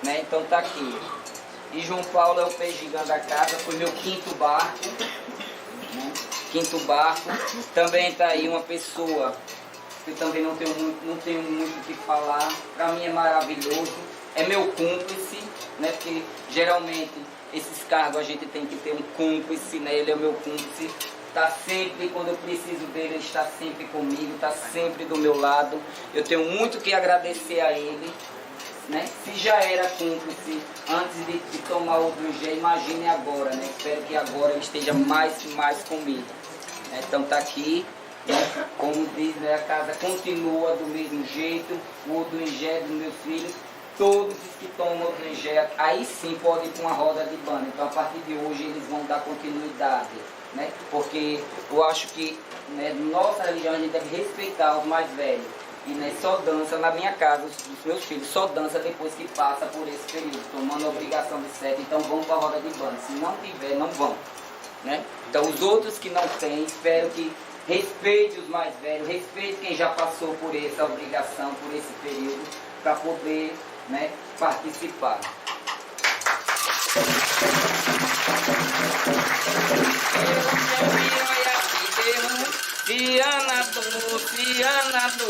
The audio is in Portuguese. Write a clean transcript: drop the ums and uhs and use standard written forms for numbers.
né? Então tá aqui. E João Paulo é o peixe gigante da casa, foi meu quinto barco, né? Quinto barco. Também tá aí uma pessoa que eu também não tenho muito o que falar, para mim é maravilhoso, é meu cúmplice, né? Porque geralmente esses cargos a gente tem que ter um cúmplice, né? Ele é o meu cúmplice, está sempre, quando eu preciso dele, ele está sempre comigo, está sempre do meu lado. Eu tenho muito que agradecer a ele, né? Se já era cúmplice antes de tomar o G, imagine agora, né? Espero que agora ele esteja mais comigo, né? Então tá aqui. Como diz, né, a casa continua do mesmo jeito, o Odringé dos meus filhos, todos os que tomam o Odringé, aí sim pode ir para uma roda de banda. Então a partir de hoje eles vão dar continuidade, né? Porque eu acho que, né, nossa religião a gente deve respeitar os mais velhos. E, né, só dança na minha casa, os meus filhos só dança depois que passa por esse período, tomando a obrigação de sete, então vão para a roda de banda. Se não tiver, não vão, né? Então os outros que não têm, espero que respeite os mais velhos, respeite quem já passou por essa obrigação, por esse período, para poder, né, participar. Ciana do,